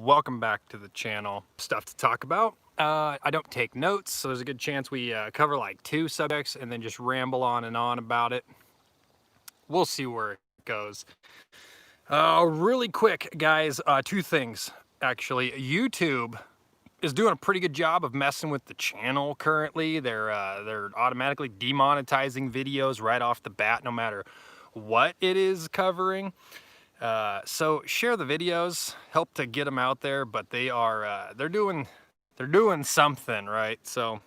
welcome back to the channel. Stuff to talk about. I don't take notes, so there's a good chance we cover like 2 subjects and then just ramble on and on about it. We'll see where it goes. Really quick, guys, 2 things actually. YouTube is doing a pretty good job of messing with the channel currently. They're automatically demonetizing videos right off the bat, no matter what it is covering. So share the videos, help to get them out there, but they are they're doing something, right? So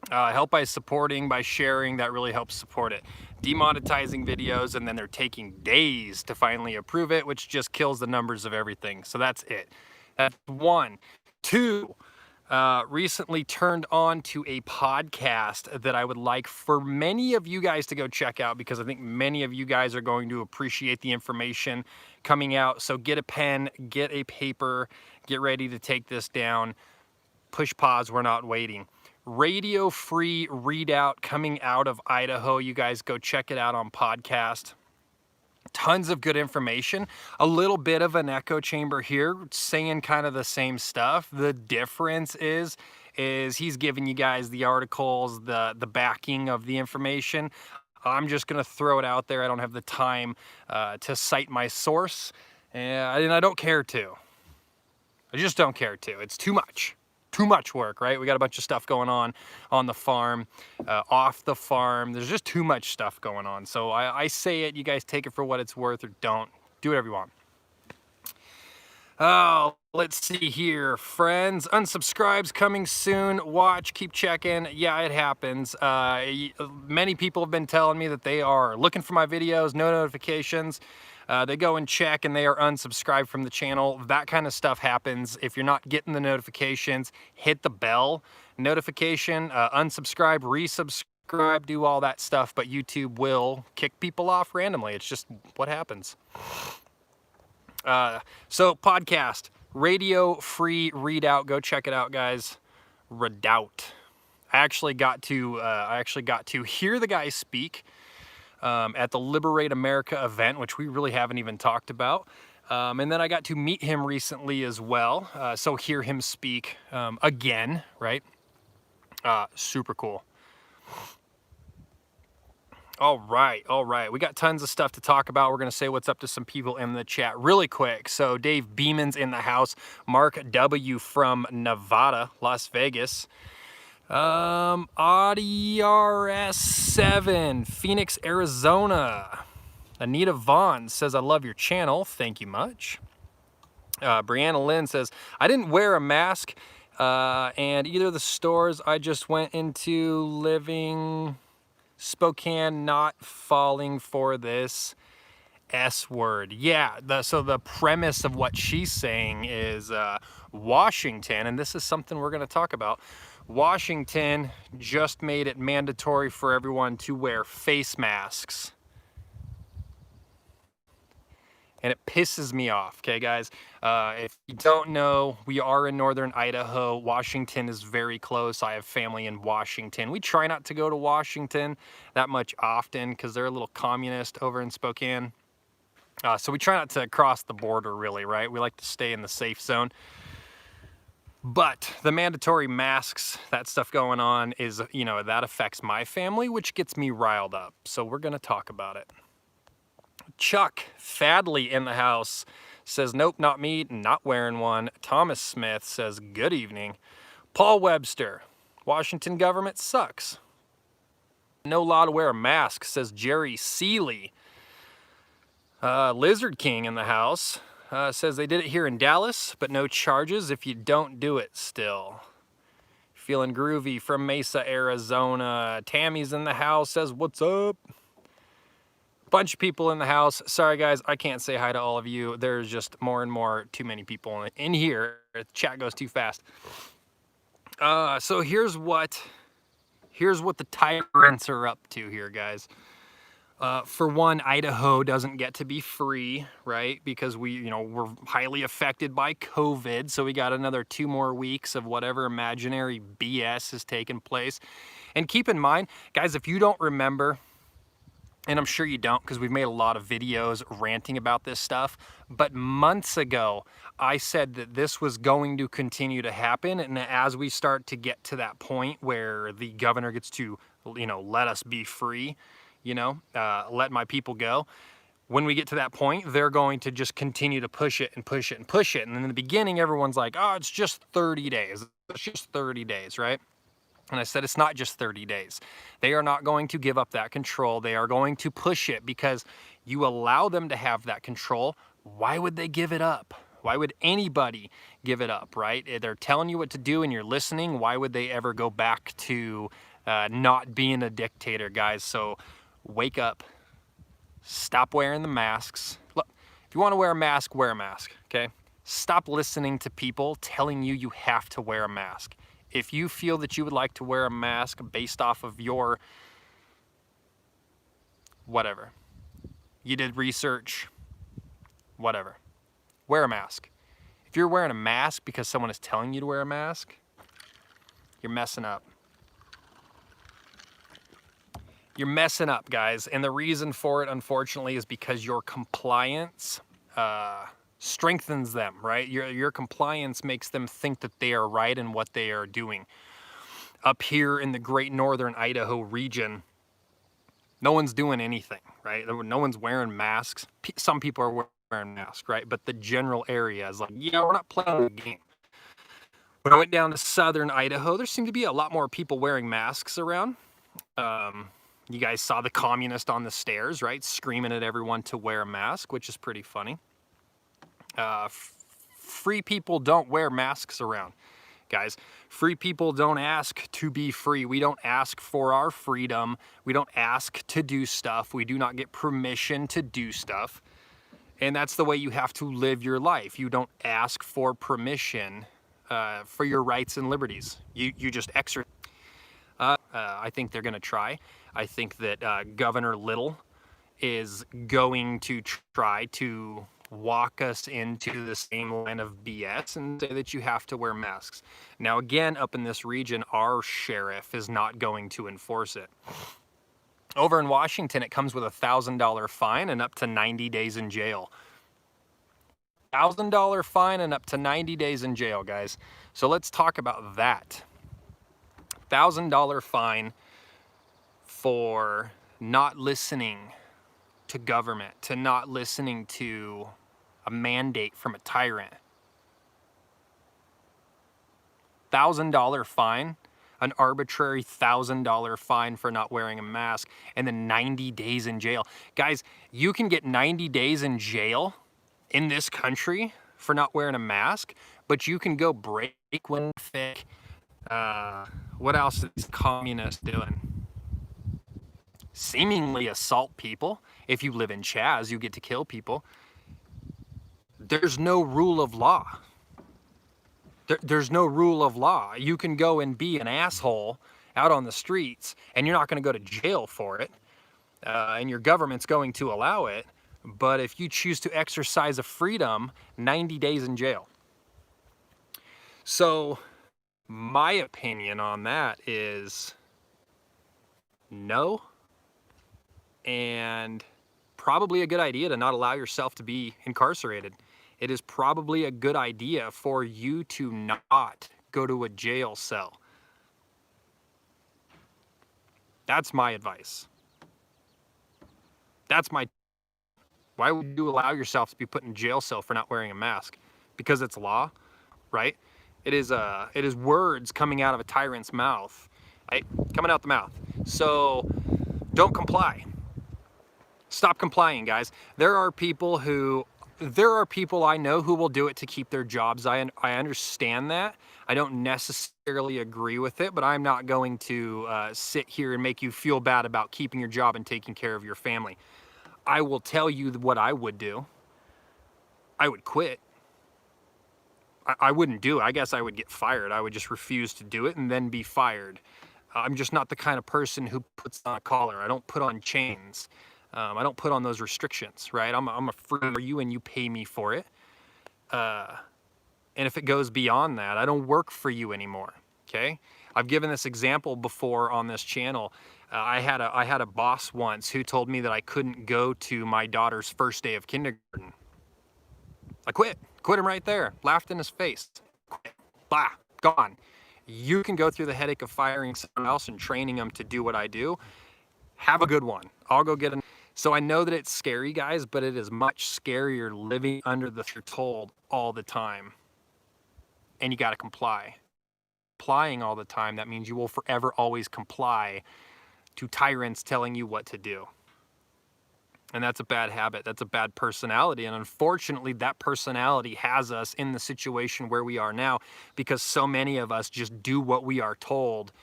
help by supporting, by sharing, that really helps support it. Demonetizing videos, and then they're taking days to finally approve it, which just kills the numbers of everything. So that's it. That's 1. 2, recently turned on to a podcast that I would like for many of you guys to go check out, because I think many of you guys are going to appreciate the information coming out. So get a pen, get a paper, get ready to take this down. Push pause, we're not waiting. Radio Free Readout coming out of Idaho. You guys go check it out on podcast. Tons of good information. A little bit of an echo chamber here, saying kind of the same stuff. The difference is he's giving you guys the articles, the backing of the information. I'm just gonna throw it out there. I don't have the time to cite my source, and I don't care to. I just don't care to. It's too much. Too much work, right? We got a bunch of stuff going on the farm, off the farm. There's just too much stuff going on. So I say it, you guys take it for what it's worth, or don't. Do whatever you want. Oh, let's see here. Friends, unsubscribes coming soon. Watch, keep checking. Yeah, it happens. Many people have been telling me that they are looking for my videos, no notifications. They go and check and they are unsubscribed from the channel. That kind of stuff happens. If you're not getting the notifications, hit the bell notification, unsubscribe, resubscribe, do all that stuff. But YouTube will kick people off randomly. It's just what happens. So podcast, Radio Free Readout. Go check it out, guys. Redoubt. I actually got to hear the guy speak at the Liberate America event, which we really haven't even talked about. And then I got to meet him recently as well. So hear him speak again, right? Super cool. All right. We got tons of stuff to talk about. We're going to say what's up to some people in the chat really quick. So Dave Beeman's in the house. Mark W. from Nevada, Las Vegas. AudRS7, Phoenix, Arizona. Anita Vaughn says, I love your channel. Thank you much. Brianna Lynn says, I didn't wear a mask, and either of the stores I just went into living Spokane, not falling for this S word. Yeah, so the premise of what she's saying is Washington, and this is something we're going to talk about. Washington just made it mandatory for everyone to wear face masks. And it pisses me off, okay, guys? If you don't know, we are in northern Idaho. Washington is very close. I have family in Washington. We try not to go to Washington that much often because they're a little communist over in Spokane. So we try not to cross the border, really, right? We like to stay in the safe zone. But the mandatory masks, that stuff going on is, you know, that affects my family, which gets me riled up. So we're going to talk about it. Chuck Fadley in the house says, nope, not me, not wearing one. Thomas Smith says, good evening. Paul Webster, Washington government sucks. No law to wear a mask, says Jerry Seeley. Lizard King in the house says they did it here in Dallas, but no charges if you don't do it still. Feeling groovy from Mesa, Arizona. Tammy's in the house, says, what's up? Bunch of people in the house. Sorry guys, I can't say hi to all of you. There's just more and more, too many people in here. The chat goes too fast. So here's what the tyrants are up to here, guys. For one, Idaho doesn't get to be free, right? Because we're highly affected by COVID. So we got another 2 more weeks of whatever imaginary BS has taken place. And keep in mind, guys, if you don't remember, and I'm sure you don't because we've made a lot of videos ranting about this stuff, but months ago, I said that this was going to continue to happen, and as we start to get to that point where the governor gets to, let us be free, let my people go, when we get to that point, they're going to just continue to push it and push it and push it, and in the beginning, everyone's like, oh, it's just 30 days, it's just 30 days, right? And I said, it's not just 30 days. They are not going to give up that control. They are going to push it because you allow them to have that control. Why would they give it up? Why would anybody give it up, right? They're telling you what to do and you're listening. Why would they ever go back to not being a dictator, guys? So wake up. Stop wearing the masks. Look, if you want to wear a mask, okay? Stop listening to people telling you you have to wear a mask. If you feel that you would like to wear a mask based off of your whatever, you did research, whatever, wear a mask. If you're wearing a mask because someone is telling you to wear a mask, you're messing up. You're messing up, guys. And the reason for it, unfortunately, is because your compliance strengthens them, right? Your compliance makes them think that they are right in what they are doing. Up here in the great northern Idaho region, no one's doing anything, right? No one's wearing masks. Some people are wearing masks, right? But the general area is like, yeah, we're not playing the game. When I went down to southern Idaho, there seemed to be a lot more people wearing masks around. You guys saw the communist on the stairs, right? Screaming at everyone to wear a mask, which is pretty funny. Free people don't wear masks around, guys. Free people don't ask to be free. We don't ask for our freedom. We don't ask to do stuff. We do not get permission to do stuff. And that's the way you have to live your life. You don't ask for permission for your rights and liberties. You just exercise. I think they're going to try. I think that Governor Little is going to try to walk us into the same line of BS and say that you have to wear masks. Now, again, up in this region, our sheriff is not going to enforce it. Over in Washington, it comes with a $1,000 fine and up to 90 days in jail. $1,000 fine and up to 90 days in jail, guys. So let's talk about that. $1,000 fine for not listening to government, to not listening to a mandate from a tyrant. $1,000 fine, an arbitrary $1,000 fine for not wearing a mask, and then 90 days in jail. Guys, you can get 90 days in jail in this country for not wearing a mask, but you can go break one thick. What else is communists doing? Seemingly assault people. If you live in Chaz, you get to kill people. There's no rule of law. There's no rule of law. You can go and be an asshole out on the streets, and you're not going to go to jail for it, and your government's going to allow it. But if you choose to exercise a freedom, 90 days in jail. So my opinion on that is no, and probably a good idea to not allow yourself to be incarcerated. It is probably a good idea for you to not go to a jail cell. That's my advice. Why would you allow yourself to be put in a jail cell for not wearing a mask? Because it's law, right? It is words coming out of a tyrant's mouth, right? Coming out the mouth. So don't comply. Stop complying, guys. There are people I know who will do it to keep their jobs. I understand that. I don't necessarily agree with it, but I'm not going to sit here and make you feel bad about keeping your job and taking care of your family. I will tell you what I would do. I would quit. I wouldn't do it. I guess I would get fired. I would just refuse to do it and then be fired. I'm just not the kind of person who puts on a collar. I don't put on chains. I don't put on those restrictions, right? I'm a free for you and you pay me for it. And if it goes beyond that, I don't work for you anymore, okay? I've given this example before on this channel. I had a boss once who told me that I couldn't go to my daughter's first day of kindergarten. I quit him right there, laughed in his face. Quit. Blah, gone. You can go through the headache of firing someone else and training them to do what I do. Have a good one. I'll go get an. So I know that it's scary, guys, but it is much scarier living under the you're told all the time. And you got to comply. Complying all the time, that means you will forever always comply to tyrants telling you what to do. And that's a bad habit. That's a bad personality. And unfortunately, that personality has us in the situation where we are now because so many of us just do what we are told.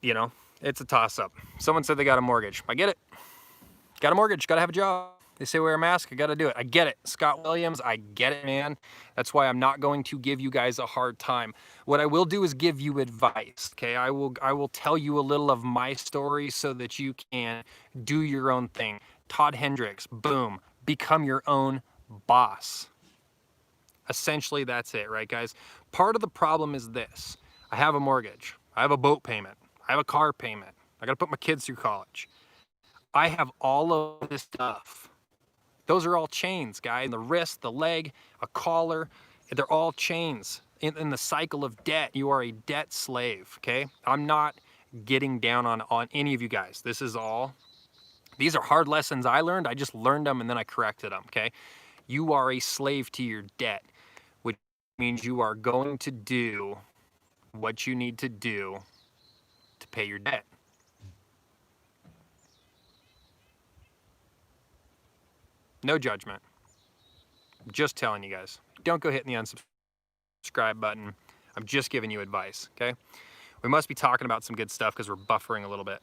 You know, it's a toss-up. Someone said they got a mortgage. I get it. Got a mortgage, got to have a job. They say wear a mask, I got to do it. I get it. Scott Williams, I get it, man. That's why I'm not going to give you guys a hard time. What I will do is give you advice, okay? I will tell you a little of my story so that you can do your own thing. Todd Hendricks, boom, become your own boss. Essentially, that's it, right, guys? Part of the problem is this. I have a mortgage. I have a boat payment. I have a car payment. I got to put my kids through college. I have all of this stuff. Those are all chains, guys. The wrist, the leg, a collar, they're all chains. In the cycle of debt, you are a debt slave, okay? I'm not getting down on any of you guys. These are hard lessons I learned. I just learned them and then I corrected them, okay? You are a slave to your debt, which means you are going to do what you need to do to pay your debt. No judgment. Just telling you guys. Don't go hitting the unsubscribe button. I'm just giving you advice, okay? We must be talking about some good stuff because we're buffering a little bit.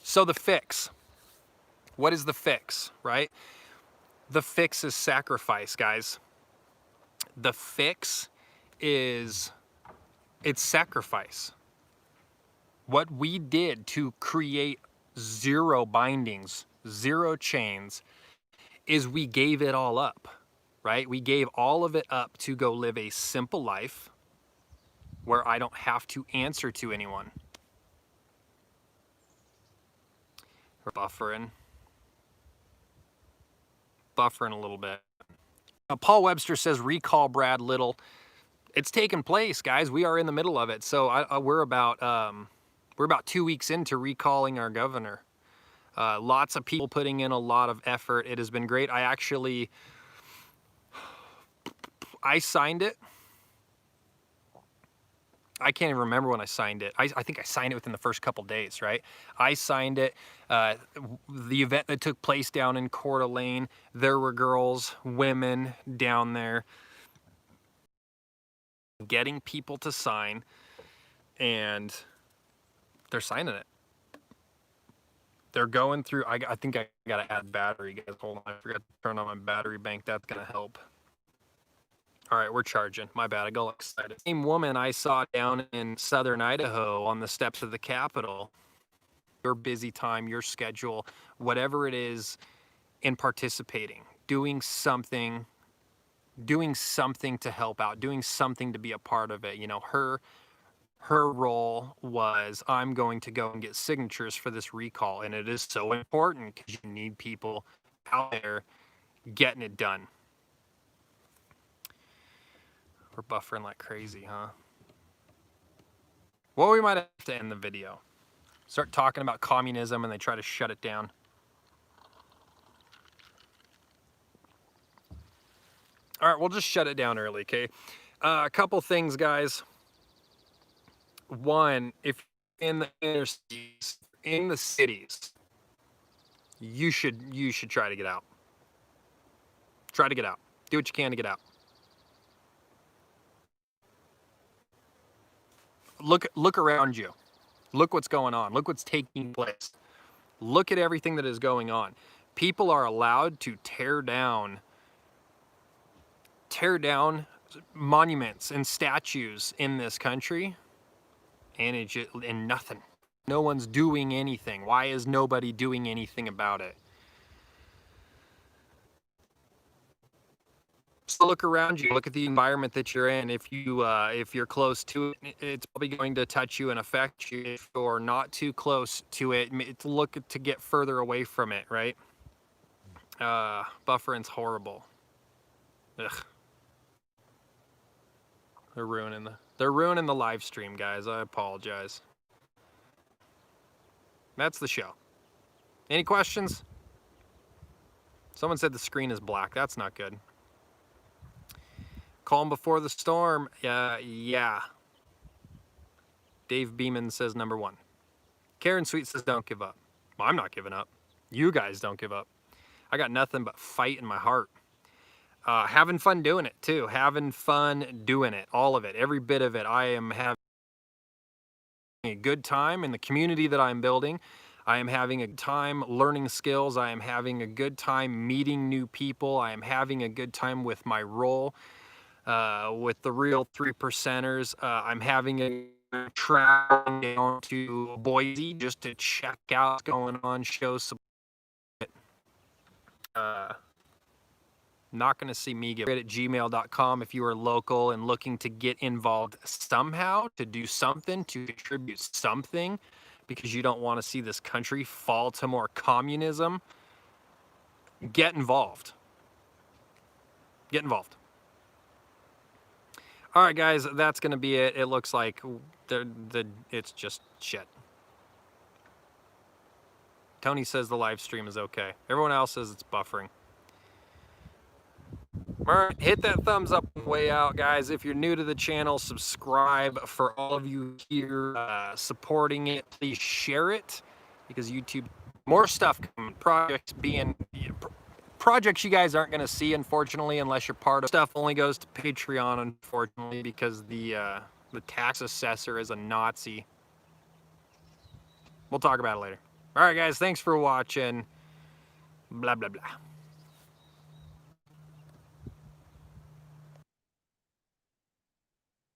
So the fix. What is the fix, right? The fix is sacrifice, guys. The fix is, it's sacrifice. What we did to create zero bindings, zero chains, is we gave it all up, right? We gave all of it up to go live a simple life where I don't have to answer to anyone. We're buffering a little bit. Paul Webster says, recall Brad Little. It's taken place, guys. We are in the middle of it. So we're about 2 weeks into recalling our governor. Lots of people putting in a lot of effort. It has been great. I signed it. I can't even remember when I signed it. I think I signed it within the first couple days, right? I signed it. The event that took place down in Coeur d'Alene, there were girls, women down there getting people to sign, and they're signing it. They're going through, I think I gotta add battery, guys. Hold on, I forgot to turn on my battery bank. That's gonna help. All right, we're charging. My bad, I got excited. Same woman I saw down in southern Idaho on the steps of the Capitol. Your busy time, your schedule, whatever it is, in participating, doing something to help out, doing something to be a part of it. You know, her role was, I'm going to go and get signatures for this recall. And it is so important because you need people out there getting it done. We're buffering like crazy, huh? Well, we might have to end the video. Start talking about communism and they try to shut it down. All right, we'll just shut it down early, okay? A couple things, guys. One, if in the inner cities, in the cities, you should try to get out. Try to get out. Do what you can to get out. Look around you. Look what's going on. Look what's taking place. Look at everything that is going on. People are allowed to tear down monuments and statues in this country, and nothing. No one's doing anything. Why is nobody doing anything about it? So look around you, look at the environment that you're in. If you're close to it, it's probably going to touch you and affect you. If you're not too close to it, look to get further away from it, right? Buffering's horrible. Ugh. They're ruining the live stream, guys. I apologize. That's the show. Any questions? Someone said the screen is black. That's not good. Calm before the storm. Yeah. Dave Beeman says number 1. Karen Sweet says don't give up. Well, I'm not giving up. You guys don't give up. I got nothing but fight in my heart. Having fun doing it too. Having fun doing it. All of it. Every bit of it. I am having a good time in the community that I'm building. I am having a time learning skills. I am having a good time meeting new people. I am having a good time with my role with the real 3%ers. I'm having a traveling down to Boise just to check out what's going on, show support. Not going to see me get at gmail.com if you are local and looking to get involved somehow, to do something, to contribute something, because you don't want to see this country fall to more communism. Get involved. Get involved. All right, guys, that's going to be it. It looks like it's just shit. Tony says the live stream is okay. Everyone else says it's buffering. All right, hit that thumbs up on the way out, guys. If you're new to the channel, subscribe. For all of you here supporting it, please share it, because YouTube, more stuff coming. Projects you guys aren't going to see, unfortunately, unless you're part of. Stuff only goes to Patreon, unfortunately, because the tax assessor is a Nazi. We'll talk about it later. All right, guys, thanks for watching. Blah, blah, blah.